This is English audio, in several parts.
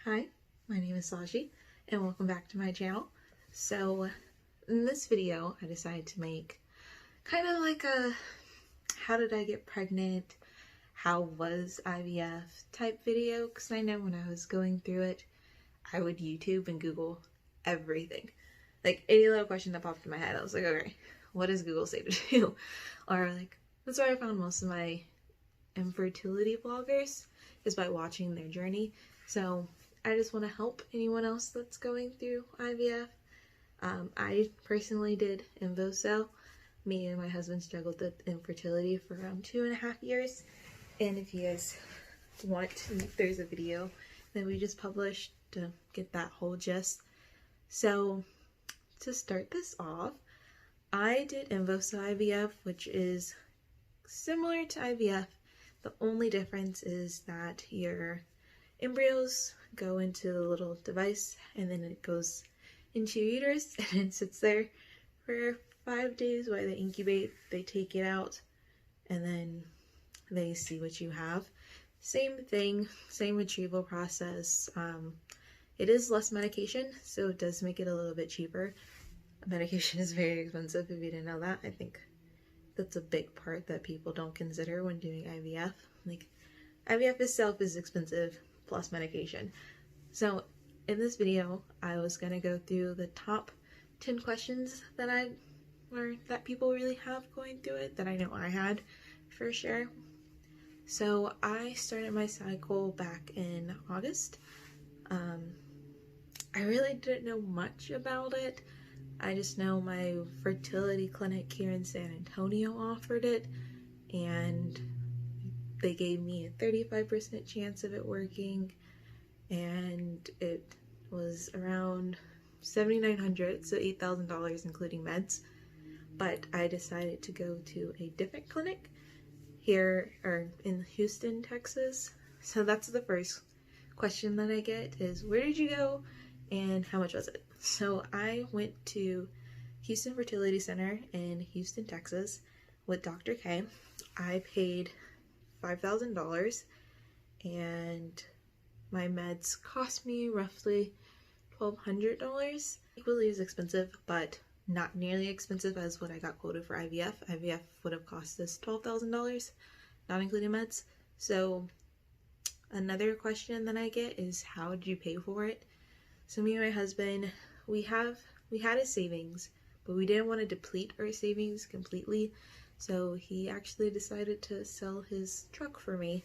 Hi, my name is Saji and welcome back to my channel. So in this video I decided to make kind of like a how did I get pregnant, how was IVF type video, because I know when I was going through it I would YouTube and Google everything. Like any little question that popped in my head I was like, okay, what does Google say to do? Or like that's where I found most of my infertility vloggers, is by watching their journey. So I just want to help anyone else that's going through IVF. I personally did Invocell. Me and my husband struggled with infertility for around 2.5 years. And if you guys want, there's a video that we just published to get that whole gist. So to start this off, I did Invocell IVF, which is similar to IVF. The only difference is that your embryos go into the little device and then it goes into your uterus and it sits there for 5 days while they incubate. They take it out and then they see what you have. Same thing, same retrieval process. It is less medication, so it does make it a little bit cheaper. Medication is very expensive if you didn't know that. I think that's a big part that people don't consider when doing IVF. Like, IVF itself is expensive, plus medication. So in this video, I was going to go through the top 10 questions that people really have going through it, that I know I had for sure. So I started my cycle back in August. I really didn't know much about it. I just know my fertility clinic here in San Antonio offered it, and they gave me a 35% chance of it working, and it was around $7,900, so $8,000 including meds. But I decided to go to a different clinic here, or in Houston, Texas. So that's the first question that I get is, where did you go and how much was it? So I went to Houston Fertility Center in Houston, Texas with Dr. K. I paid $5,000 and my meds cost me roughly $1,200. Equally as expensive, but not nearly expensive as what I got quoted for IVF. IVF would have cost us $12,000, not including meds. So another question that I get is, how did you pay for it? So me and my husband, we had a savings, but we didn't want to deplete our savings completely. So he actually decided to sell his truck for me,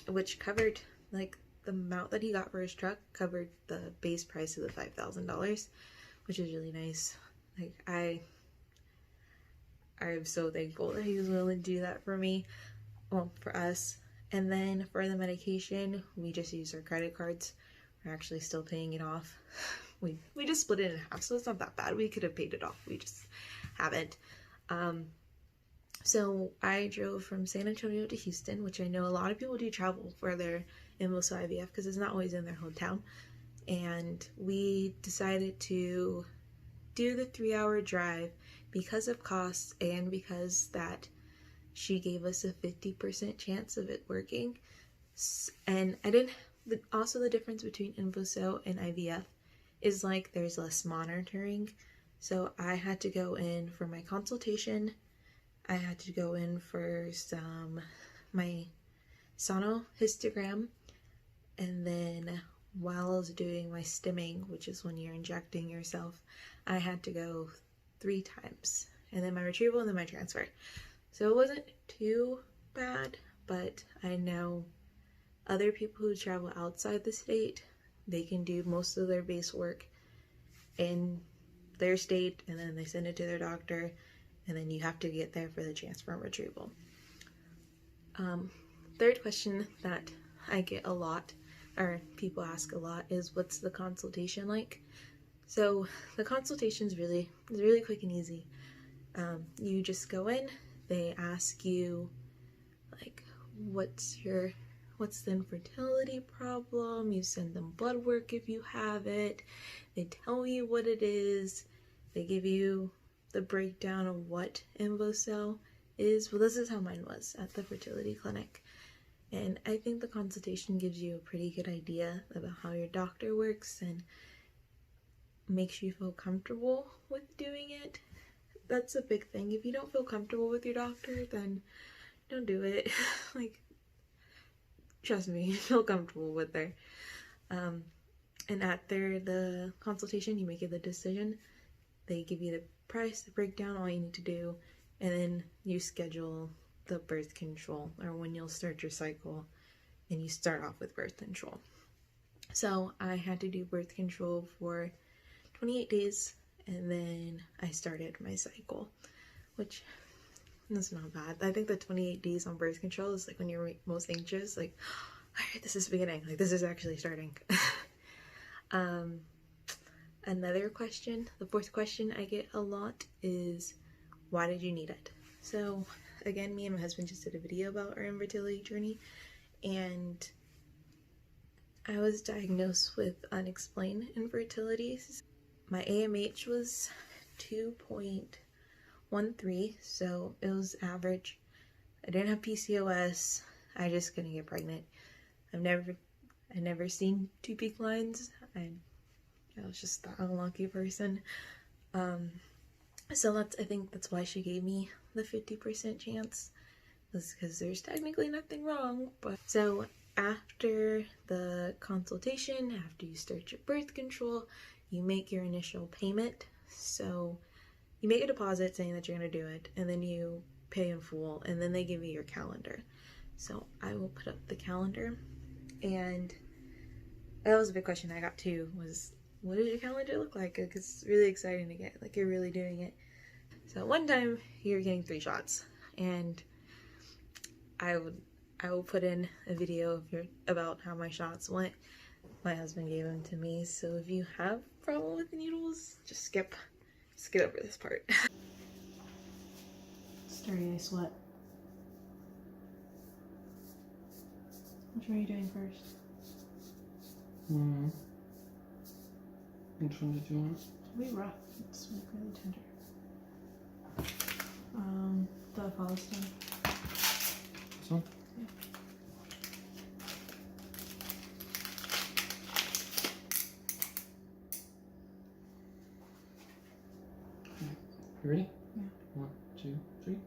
which covered, like, the amount that he got for his truck covered the base price of the $5,000, which is really nice. Like, I'm so thankful that he was willing to do that for me, well, for us. And then for the medication, we just used our credit cards. We're actually still paying it off. We just split it in half, so it's not that bad. We could have paid it off. We just haven't. So I drove from San Antonio to Houston, which I know a lot of people do travel for their Invocell IVF because it's not always in their hometown. And we decided to do the 3-hour drive because of costs and because that she gave us a 50% chance of it working. And also the difference between Invocell and IVF is, like, there's less monitoring. So I had to go in for my consultation. I had to go in for my sonohystogram, and then while I was doing my stimming, which is when you're injecting yourself, I had to go 3 times, and then my retrieval and then my transfer. So it wasn't too bad, but I know other people who travel outside the state, they can do most of their base work in their state, and then they send it to their doctor, and then you have to get there for the transfer and retrieval. Third question that I get a lot, or people ask a lot, is what's the consultation like? So the consultation is really quick and easy. You just go in, they ask you, like, what's the infertility problem, you send them blood work if you have it, they tell you what it is, they give you the breakdown of what Invocell is. Well, this is how mine was at the fertility clinic. And I think the consultation gives you a pretty good idea about how your doctor works and makes you feel comfortable with doing it. That's a big thing. If you don't feel comfortable with your doctor, then don't do it. Like, trust me, feel comfortable with her. And after the consultation, you make the decision. They give you the price, the breakdown, all you need to do, and then you schedule the birth control, or when you'll start your cycle, and you start off with birth control. So I had to do birth control for 28 days, and then I started my cycle, which is not bad. I think the 28 days on birth control is like when you're most anxious, like, alright, this is beginning, like this is actually starting. Another question, the fourth question I get a lot is, why did you need it? So again, me and my husband just did a video about our infertility journey, and I was diagnosed with unexplained infertility. My AMH was 2.13, so it was average. I didn't have PCOS. I just couldn't get pregnant. I've never seen 2 peak lines. I was just the unlucky person. So I think that's why she gave me the 50% chance, was because there's technically nothing wrong. But so after the consultation, after you start your birth control, you make your initial payment. So you make a deposit saying that you're going to do it, and then you pay in full, and then they give you your calendar. So I will put up the calendar, and that was a big question I got too, was what does your calendar look like? Like, it's really exciting to get, like, you're really doing it. So one time you're getting 3 shots, and I will put in a video about how my shots went. My husband gave them to me, so if you have a problem with the needles, just skip over this part. Starting to sweat. Which one are you doing first? Which one did you want? It'll be rough. It's like really tender. The follicle. This one? Yeah. You ready? Yeah. 1, 2, 3.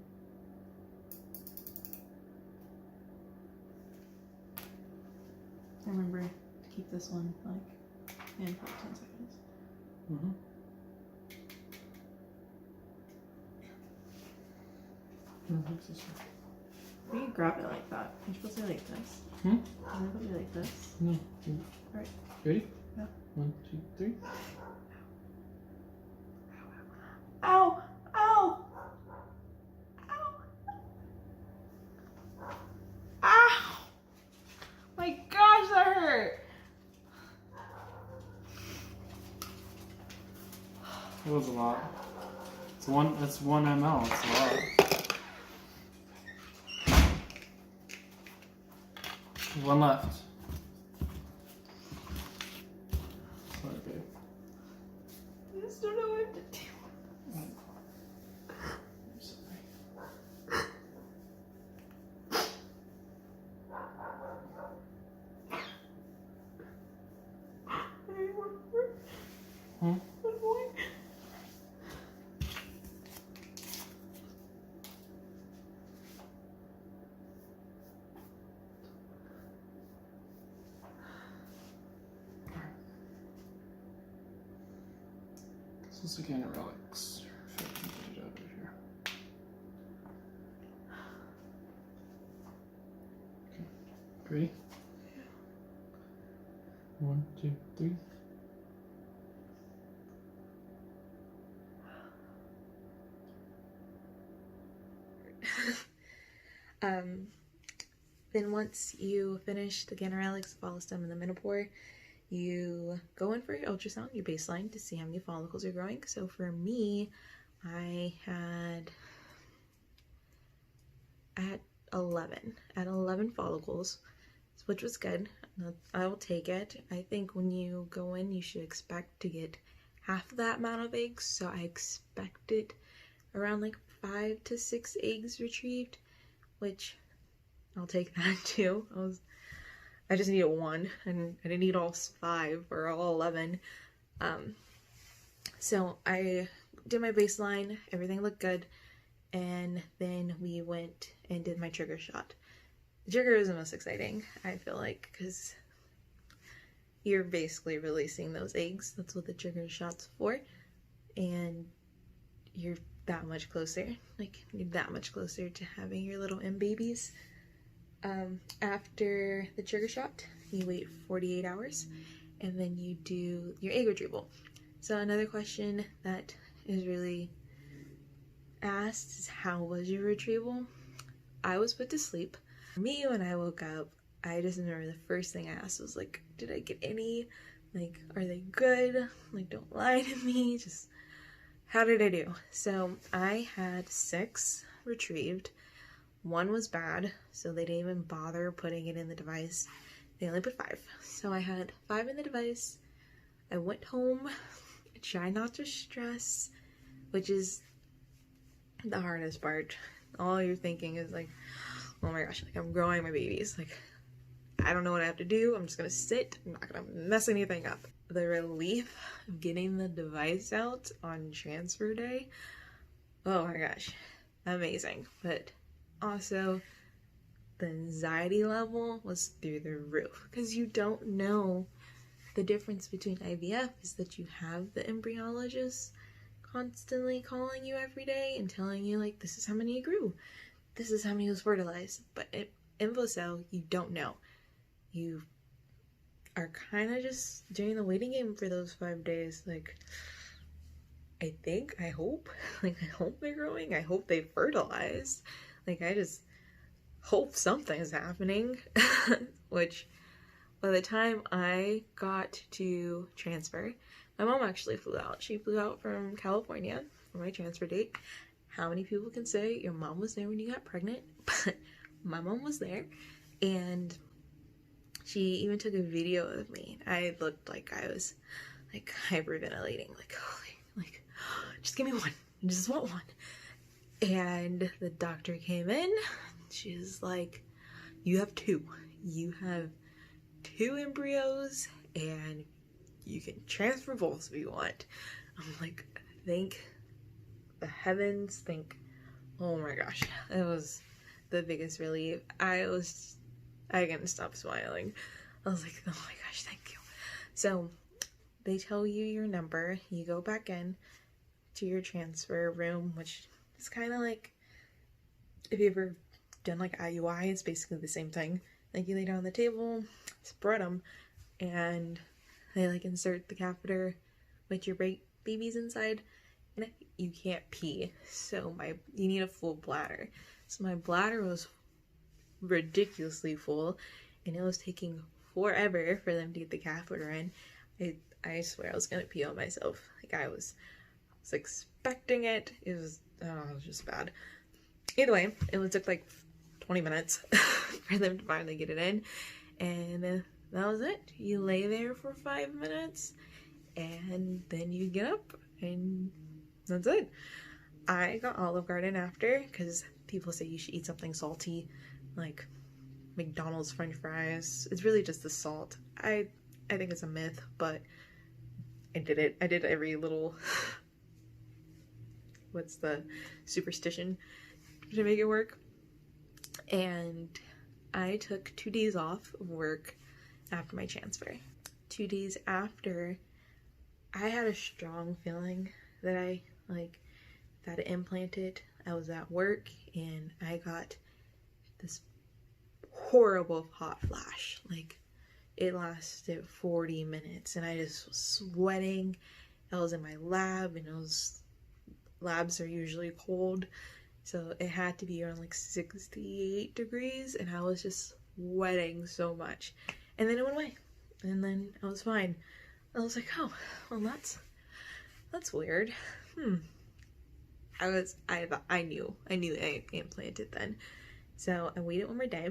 Remember to keep this one like in for 10 seconds. What's this one? Why do you grab it like that? You're supposed to be like this. Hmm? You're supposed to be like this. No. Alright. Ready? Yeah. 1, 2, 3. Ow! Ow! Ow! Ow! My gosh, that hurt! That was a lot. That's 1 ml. It's a lot. There's 1 left. Sorry, babe. I just don't know what to do. I'm sorry. Hmm? Good boy. This is again a relics. If I can get it out of here. Okay. Ready? Yeah. 1, 2, 3. Then once you finish the ganirelix, the follicle and the menopause, you go in for your ultrasound, your baseline, to see how many follicles are growing. So for me, I had 11. I had 11 follicles, which was good. I will take it. I think when you go in, you should expect to get half that amount of eggs. So I expected around like 5 to 6 eggs retrieved, which I'll take that too. I just needed one, and I didn't need all 5 or all 11. So I did my baseline, everything looked good, and then we went and did my trigger shot. The trigger is the most exciting, I feel like, because you're basically releasing those eggs. That's what the trigger shot's for, and you're that much closer, you're that much closer to having your little M babies. After the trigger shot, you wait 48 hours, and then you do your egg retrieval. So another question that is really asked is, how was your retrieval? I was put to sleep. For me, when I woke up, I just remember the first thing I asked was like, did I get any? Like, are they good? Like, don't lie to me. Just, how did I do? So I had 6 retrieved. 1 was bad, so they didn't even bother putting it in the device. They only put 5. So I had 5 in the device. I went home. I tried not to stress, which is the hardest part. All you're thinking is like, oh my gosh, like I'm growing my babies. Like, I don't know what I have to do. I'm just gonna sit. I'm not gonna mess anything up. The relief of getting the device out on transfer day, oh my gosh, amazing. But also, the anxiety level was through the roof, because you don't know. The difference between IVF is that you have the embryologist constantly calling you every day and telling you, like, this is how many you grew, this is how many was fertilized. But in Invocell, you don't know. You are kind of just doing the waiting game for those 5 days. Like, I hope they're growing. I hope they fertilized. Like, I just hope something's happening. Which, by the time I got to transfer, my mom actually flew out. She flew out from California for my transfer date. How many people can say your mom was there when you got pregnant? But my mom was there, and she even took a video of me. I looked like I was like hyperventilating, like just give me one. I just want one. And the doctor came in. She's like, you have 2. You have 2 embryos, and you can transfer both if you want. I'm like, thank the heavens, oh my gosh. It was the biggest relief. I couldn't stop smiling. I was like, oh my gosh, thank you. So they tell you your number, you go back in to your transfer room, which is kind of like, if you've ever done like IUI, it's basically the same thing. Like, you lay down on the table, spread them, and they like insert the catheter with your babies inside, and you can't pee, so you need a full bladder. So my bladder was ridiculously full, and it was taking forever for them to get the catheter in. I swear I was gonna pee on myself. Like, I was expecting it. It was just bad. Either way, it took like 20 minutes for them to finally get it in, and that was it. You lay there for 5 minutes, and then you get up, and that's it. I got Olive Garden after, because people say you should eat something salty, like McDonald's French fries. It's really just the salt. I think it's a myth, but I did it. I did every little what's the superstition to make it work. And I took 2 days off of work after my transfer. 2 days after, I had a strong feeling that I got it implanted. I was at work, and I got this horrible hot flash. Like, it lasted 40 minutes, and I just was sweating. I was in my lab, and labs are usually cold, so it had to be around like 68 degrees, and I was just sweating so much. And then it went away, and then I was fine. I was like, oh, well, that's weird. I knew I implanted then. So I waited one more day,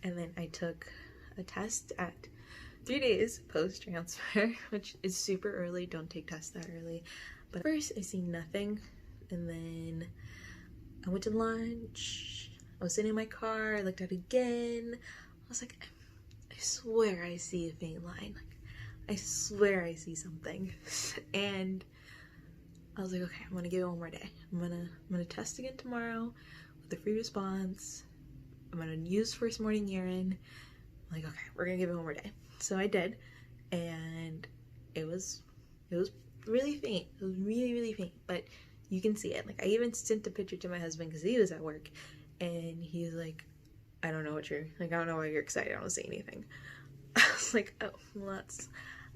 and then I took a test at 3 days post-transfer, which is super early. Don't take tests that early. But first, I seen nothing, and then I went to lunch, I was sitting in my car, I looked at it again. I was like, I swear I see a faint line. Like, I swear I see something. And I was like, okay, I'm gonna give it one more day. I'm gonna test again tomorrow with the free response. I'm gonna use first morning urine. I'm like, okay, we're gonna give it one more day. So I did, and it was really faint. It was really, really faint, but you can see it. Like, I even sent a picture to my husband because he was at work, and he's like, I don't know why you're excited. I don't say anything. I was like, oh, well,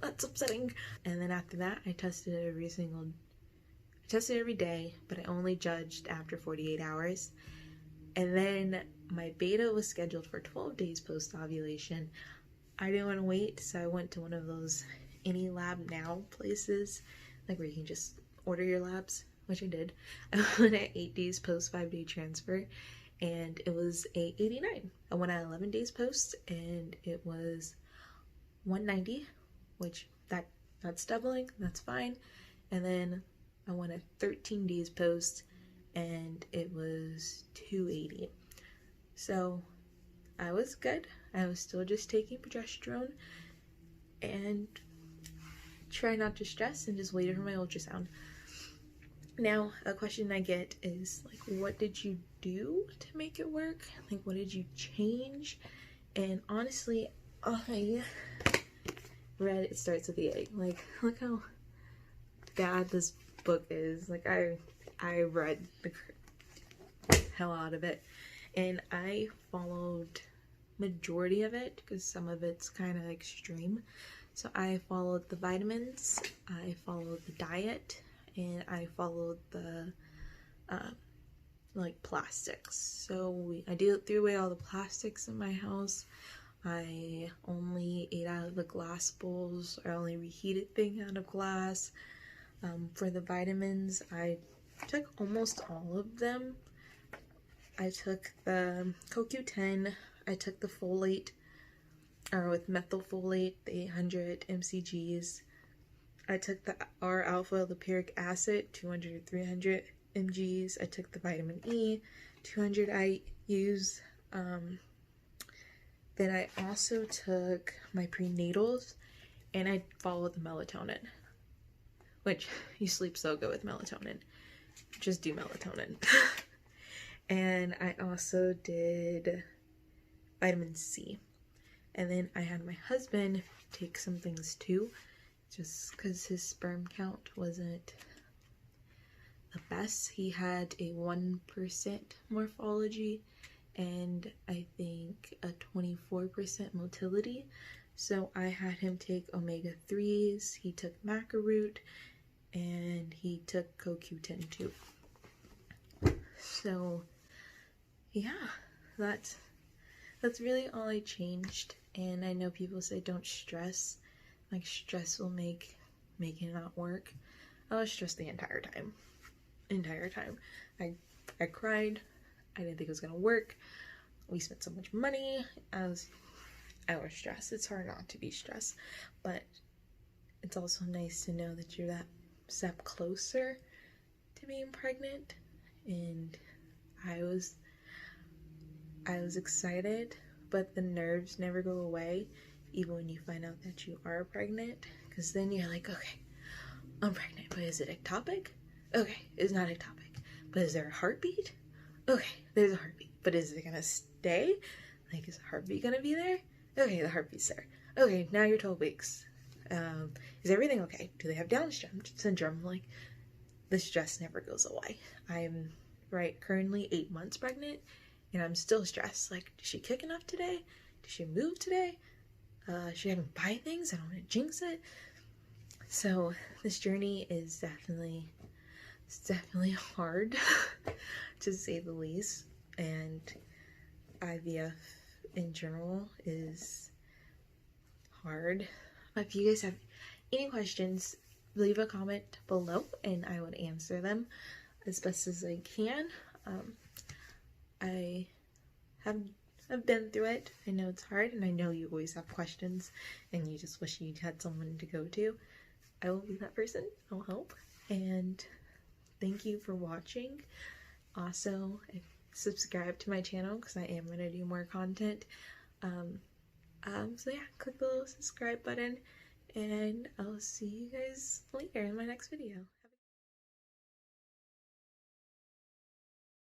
that's upsetting. And then after that, I tested every day, but I only judged after 48 hours. And then my beta was scheduled for 12 days post-ovulation. I didn't want to wait, so I went to one of those Any Lab Now places, like where you can just order your labs, which I did. I went at 8 days post 5-day transfer, and it was a 89. I went at 11 days post, and it was 190, which that's doubling, that's fine. And then I went at 13 days post, and it was 280. So I was good. I was still just taking progesterone and try not to stress and just waited for my ultrasound. Now, a question I get is like, what did you do to make it work? Like, what did you change? And honestly, I read It Starts with the Egg. Like, look how bad this book is. Like, I read the hell out of it, and I followed majority of it because some of it's kind of extreme. So I followed the vitamins, I followed the diet, and I followed the like plastics. So I threw away all the plastics in my house. I only ate out of the glass bowls. I only reheated things out of glass. For the vitamins, I took almost all of them. I took the CoQ10, I took the folate, or with methylfolate, the 800 mcgs. I took the R-alpha lipoic acid, 200 to 300 mgs. I took the vitamin E, 200 IUs. Then I also took my prenatals, and I followed the melatonin, which you sleep so good with melatonin. Just do melatonin. And I also did vitamin C. And then I had my husband take some things too, just because his sperm count wasn't the best. He had a 1% morphology and I think a 24% motility. So I had him take omega-3s, he took macaroot, and he took CoQ10 too. So yeah, that's really all I changed. And I know people say don't stress, like stress will make it not work. I was stressed the entire time. I cried. I didn't think it was gonna work. We spent so much money. I was stressed. It's hard not to be stressed, but it's also nice to know that you're that step closer to being pregnant. And I was excited, but the nerves never go away even when you find out that you are pregnant, because then you're like, okay, I'm pregnant, but is it ectopic? Okay, it's not ectopic, but is there a heartbeat? Okay, there's a heartbeat, but is it gonna stay? Like, is the heartbeat gonna be there? Okay, the heartbeat's there. Okay, now you're 12 weeks. Is everything okay? Do they have Down syndrome? Like, the stress never goes away. I'm currently 8 months pregnant, and I'm still stressed. Like, did she kick enough today? Did she move today? Should I even buy things? I don't want to jinx it. So this journey is definitely hard to say the least, and IVF in general is hard. If you guys have any questions, leave a comment below and I would answer them as best as I can. I've been through it. I know it's hard, and I know you always have questions and you just wish you had someone to go to. I will be that person. I'll help. And thank you for watching. Also, if subscribe to my channel because I am going to do more content. So yeah, click the little subscribe button, and I'll see you guys later in my next video.